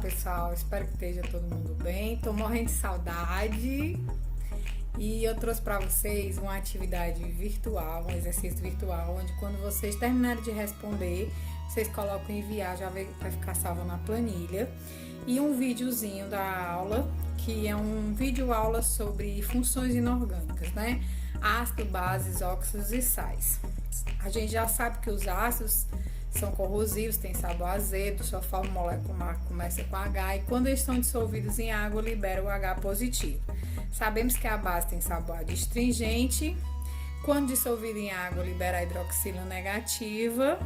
pessoal, espero que esteja todo mundo bem. Tô morrendo de saudade e eu trouxe para vocês uma atividade virtual, um exercício virtual, onde quando vocês terminarem de responder, vocês colocam enviar, já vai ficar salvo na planilha. E um videozinho da aula, que é um vídeo aula sobre funções inorgânicas, né? Ácido, bases, óxidos e sais. A gente já sabe que os ácidos são corrosivos, têm sabor azedo, sua forma molecular começa com H e quando eles estão dissolvidos em água, liberam o H positivo. Sabemos que a base tem sabor adstringente, quando dissolvida em água, libera a hidroxila negativa.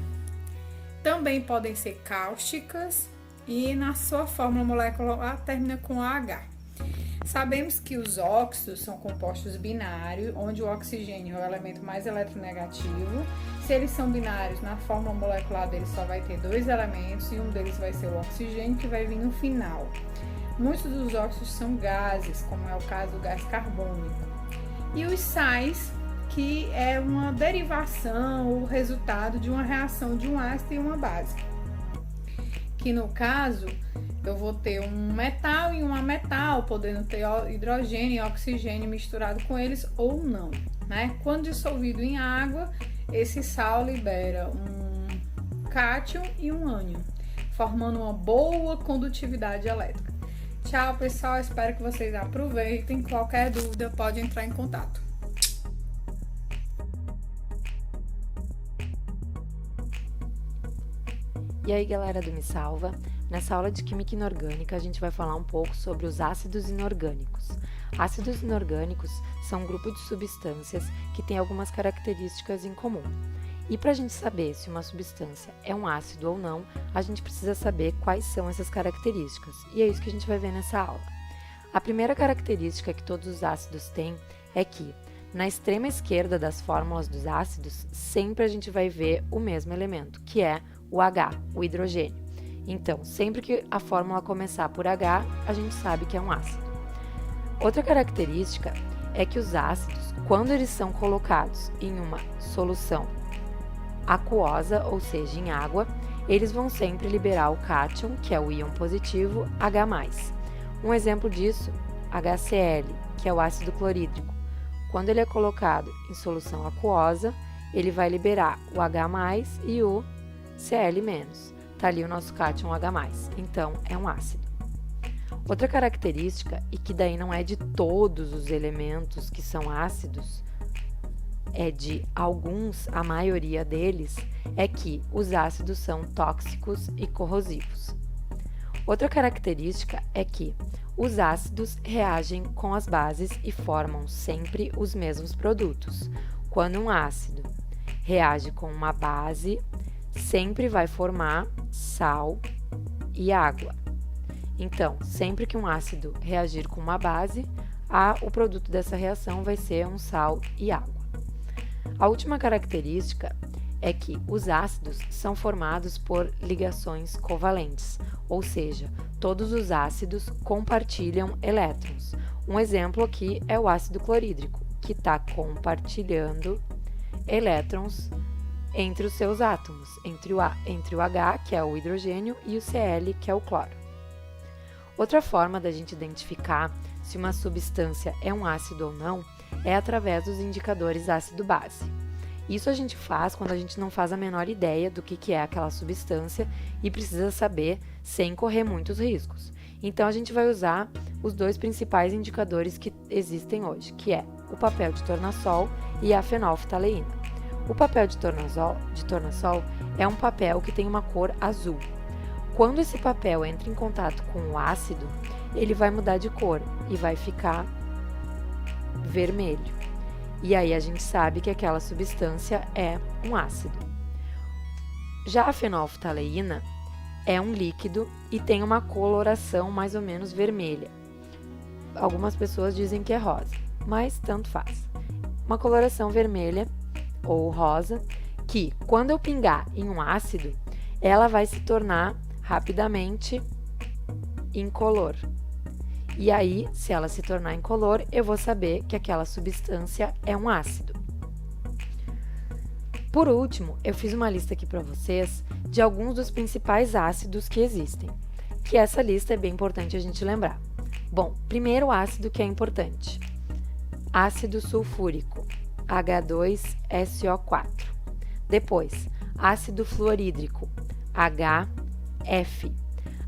Também podem ser cáusticas e na sua fórmula molecular termina com AH. Sabemos que os óxidos são compostos binários, onde o oxigênio é o elemento mais eletronegativo. Se eles são binários, na fórmula molecular deles só vai ter dois elementos e um deles vai ser o oxigênio, que vai vir no final. Muitos dos óxidos são gases, como é o caso do gás carbônico. E os sais, que é uma derivação ou resultado de uma reação de um ácido e uma base. Que no caso, eu vou ter um metal e um ametal, podendo ter hidrogênio e oxigênio misturado com eles ou não, né? Quando dissolvido em água, esse sal libera um cátion e um ânion, formando uma boa condutividade elétrica. Tchau, pessoal, espero que vocês aproveitem. Qualquer dúvida pode entrar em contato. E aí, galera do Me Salva, nessa aula de Química Inorgânica a gente vai falar um pouco sobre os ácidos inorgânicos. Ácidos inorgânicos são um grupo de substâncias que tem algumas características em comum. E para a gente saber se uma substância é um ácido ou não, a gente precisa saber quais são essas características, e é isso que a gente vai ver nessa aula. A primeira característica que todos os ácidos têm é que, na extrema esquerda das fórmulas dos ácidos, sempre a gente vai ver o mesmo elemento, que é o H, o hidrogênio. Então, sempre que a fórmula começar por H, a gente sabe que é um ácido. Outra característica é que os ácidos, quando eles são colocados em uma solução aquosa, ou seja, em água, eles vão sempre liberar o cátion, que é o íon positivo, H+. Um exemplo disso, HCl, que é o ácido clorídrico. Quando ele é colocado em solução aquosa, ele vai liberar o H+, e o Cl-. Tá ali o nosso cátion H+, então é um ácido. Outra característica, e que daí não é de todos os elementos que são ácidos, é de alguns, a maioria deles, é que os ácidos são tóxicos e corrosivos. Outra característica é que os ácidos reagem com as bases e formam sempre os mesmos produtos. Quando um ácido reage com uma base, sempre vai formar sal e água. Então, sempre que um ácido reagir com uma base, o produto dessa reação vai ser um sal e água. A última característica é que os ácidos são formados por ligações covalentes, ou seja, todos os ácidos compartilham elétrons. Um exemplo aqui é o ácido clorídrico, que está compartilhando elétrons entre os seus átomos, entre o H, que é o hidrogênio, e o Cl, que é o cloro. Outra forma da gente identificar se uma substância é um ácido ou não é através dos indicadores ácido-base. Isso a gente faz quando a gente não faz a menor ideia do que é aquela substância e precisa saber sem correr muitos riscos. Então a gente vai usar os dois principais indicadores que existem hoje, que é o papel de tornassol e a fenolftaleína. O papel de tornassol é um papel que tem uma cor azul. Quando esse papel entra em contato com o ácido, ele vai mudar de cor e vai ficar vermelho. E aí a gente sabe que aquela substância é um ácido. Já a fenolftaleína é um líquido e tem uma coloração mais ou menos vermelha. Algumas pessoas dizem que é rosa, mas tanto faz. Uma coloração vermelha ou rosa que, quando eu pingar em um ácido, ela vai se tornar rapidamente incolor. E aí, se ela se tornar incolor, eu vou saber que aquela substância é um ácido. Por último, eu fiz uma lista aqui para vocês de alguns dos principais ácidos que existem. que essa lista é bem importante a gente lembrar. Bom, primeiro ácido que é importante. Ácido sulfúrico, H2SO4. Depois, ácido fluorídrico, HF.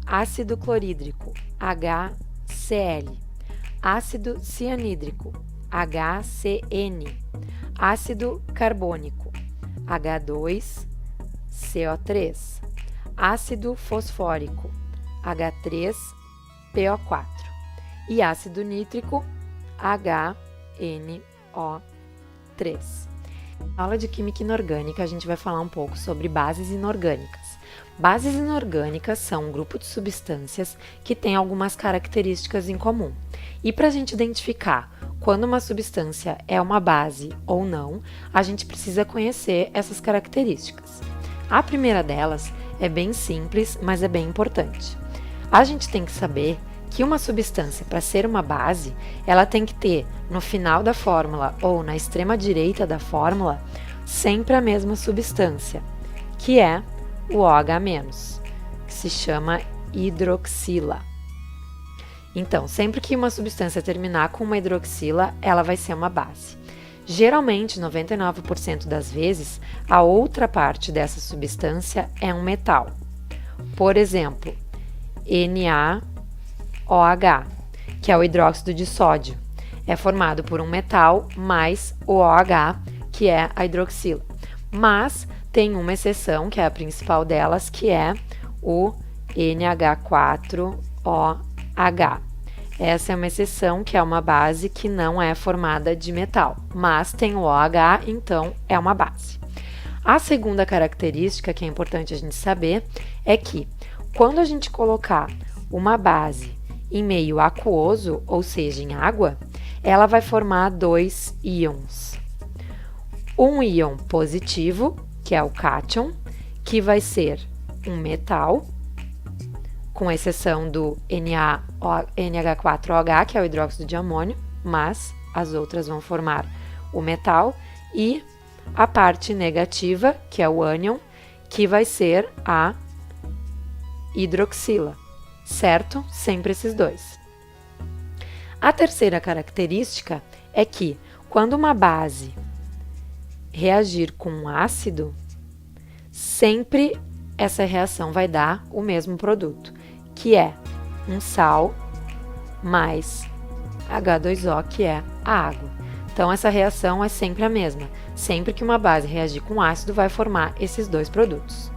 Ácido clorídrico, HCl. Ácido cianídrico, HCN. Ácido carbônico, H2CO3. Ácido fosfórico, H3PO4. E ácido nítrico, HNO3. Na aula de Química Inorgânica, a gente vai falar um pouco sobre bases inorgânicas. Bases inorgânicas são um grupo de substâncias que têm algumas características em comum. E para a gente identificar quando uma substância é uma base ou não, a gente precisa conhecer essas características. A primeira delas é bem simples, mas é bem importante. A gente tem que saber que uma substância, para ser uma base, ela tem que ter no final da fórmula ou na extrema direita da fórmula sempre a mesma substância, que é o OH-, que se chama hidroxila. Então, sempre que uma substância terminar com uma hidroxila, ela vai ser uma base. Geralmente, 99% das vezes, a outra parte dessa substância é um metal. Por exemplo, NaOH, que é o hidróxido de sódio. É formado por um metal mais o OH, que é a hidroxila. Mas tem uma exceção, que é a principal delas, que é o NH4OH. Essa é uma exceção, que é uma base que não é formada de metal, mas tem o OH, então é uma base. A segunda característica que é importante a gente saber é que quando a gente colocar uma base em meio aquoso, ou seja, em água, ela vai formar dois íons. Um íon positivo, que é o cátion, que vai ser um metal, com exceção do NH4OH, que é o hidróxido de amônio, mas as outras vão formar o metal, e a parte negativa, que é o ânion, que vai ser a hidroxila, certo? Sempre esses dois. A terceira característica é que, quando uma base reagir com um ácido, sempre essa reação vai dar o mesmo produto, que é um sal mais H2O, que é a água. Então, essa reação é sempre a mesma. Sempre que uma base reagir com ácido, vai formar esses dois produtos.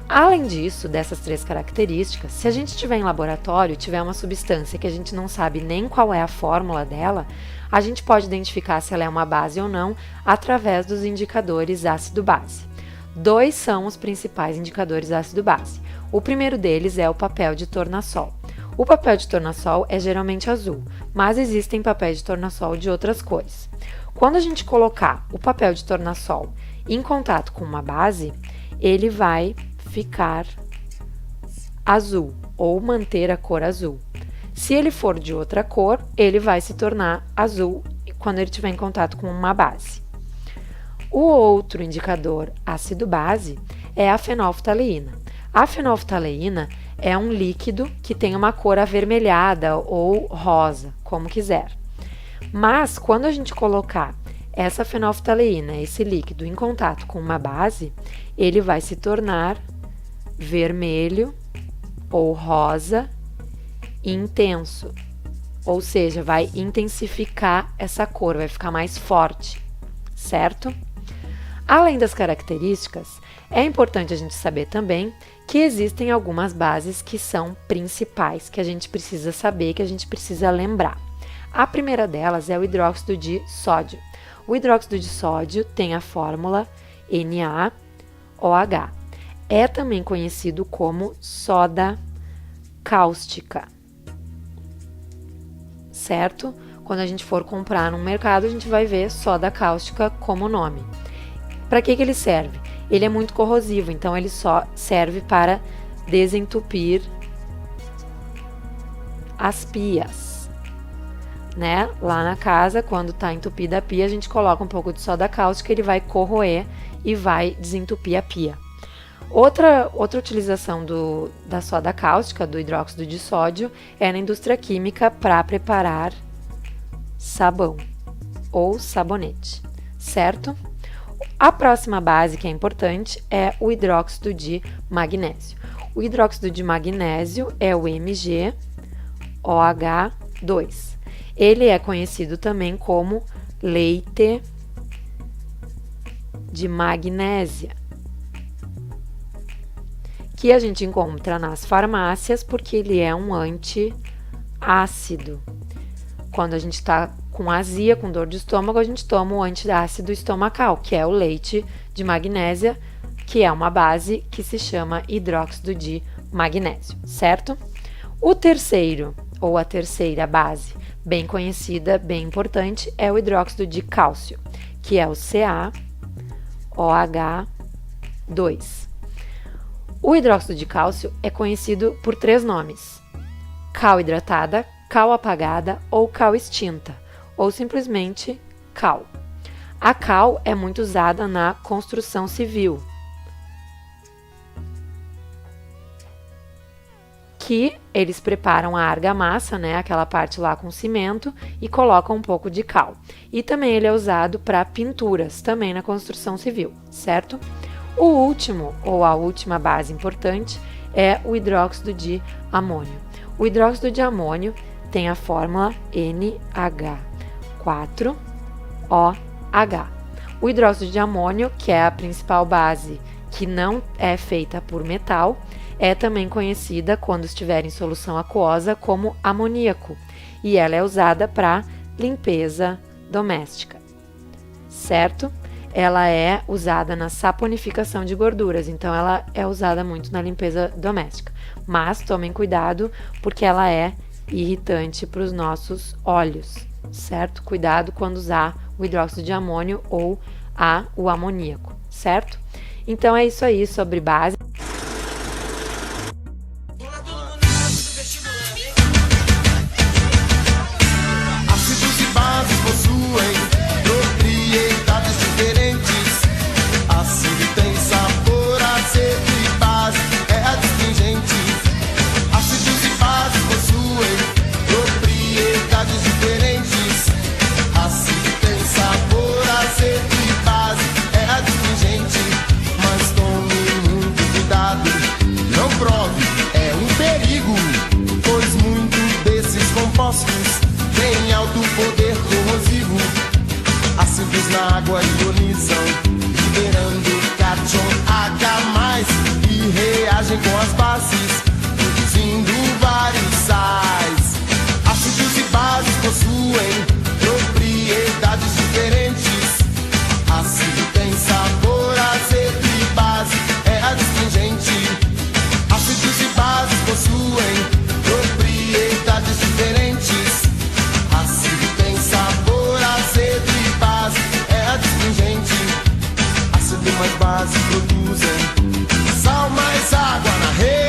Além disso, dessas três características, se a gente estiver em laboratório e tiver uma substância que a gente não sabe nem qual é a fórmula dela, a gente pode identificar se ela é uma base ou não através dos indicadores ácido-base. Dois são os principais indicadores ácido-base. O primeiro deles é o papel de tornassol. O papel de tornassol é geralmente azul, mas existem papéis de tornassol de outras cores. Quando a gente colocar o papel de tornassol em contato com uma base, ele vai ficar azul ou manter a cor azul. Se ele for de outra cor, ele vai se tornar azul quando ele estiver em contato com uma base. O outro indicador ácido-base é a fenolftaleína. A fenolftaleína é um líquido que tem uma cor avermelhada ou rosa, como quiser. Mas, quando a gente colocar essa fenolftaleína, esse líquido, em contato com uma base, ele vai se tornar vermelho ou rosa intenso. Ou seja, vai intensificar essa cor, vai ficar mais forte, certo? Além das características, é importante a gente saber também que existem algumas bases que são principais, que a gente precisa saber, que a gente precisa lembrar. A primeira delas é o hidróxido de sódio. O hidróxido de sódio tem a fórmula NaOH. É também conhecido como soda cáustica, certo? Quando a gente for comprar no mercado, a gente vai ver soda cáustica como nome. Para que ele serve? Ele é muito corrosivo, então ele só serve para desentupir as pias, né? Lá na casa, quando está entupida a pia, a gente coloca um pouco de soda cáustica, ele vai corroer e vai desentupir a pia. Outra utilização da soda cáustica, do hidróxido de sódio, é na indústria química para preparar sabão ou sabonete, certo? A próxima base que é importante é o hidróxido de magnésio. O hidróxido de magnésio é o MgOH2. Ele é conhecido também como leite de magnésia, que a gente encontra nas farmácias porque ele é um antiácido. Quando a gente está com azia, com dor de estômago, a gente toma o antiácido estomacal, que é o leite de magnésia, que é uma base que se chama hidróxido de magnésio, certo? O terceiro, ou a terceira base, bem conhecida, bem importante, é o hidróxido de cálcio, que é o CaOH2. O hidróxido de cálcio é conhecido por 3 nomes: cal hidratada, cal apagada ou cal extinta, ou simplesmente cal. A cal é muito usada na construção civil, que eles preparam a argamassa, né, aquela parte lá com cimento, e colocam um pouco de cal. E também ele é usado para pinturas, também na construção civil, certo? O último, ou a última base importante, é o hidróxido de amônio. O hidróxido de amônio tem a fórmula NH4OH. O hidróxido de amônio, que é a principal base que não é feita por metal, é também conhecida, quando estiver em solução aquosa, como amoníaco, e ela é usada para limpeza doméstica, certo? Ela é usada na saponificação de gorduras, então ela é usada muito na limpeza doméstica. Mas tomem cuidado, porque ela é irritante para os nossos olhos, certo? Cuidado quando usar o hidróxido de amônio ou o amoníaco, certo? Então é isso aí sobre base. Ácidos e bases possuem propriedades diferentes. Ácido tem sabor, azedo e base é astringente. Ácidos e bases possuem propriedades diferentes. Ácido tem sabor, azedo e base é astringente. Mas tome muito cuidado, não prove, é um perigo, pois muitos desses compostos têm alto poder corrosivo. Ácidos na água ionizam, liberando cátion H+, e reagem com as bases, produzindo vários sais. Ácidos e bases possuem propriedades diferentes. Ácido tem sabor, azedo e base é astringente. Ácidos e bases possuem propriedades diferentes. Ácido tem sabor, azedo e base é astringente. Ácido mais base produzem sal mais água na rede.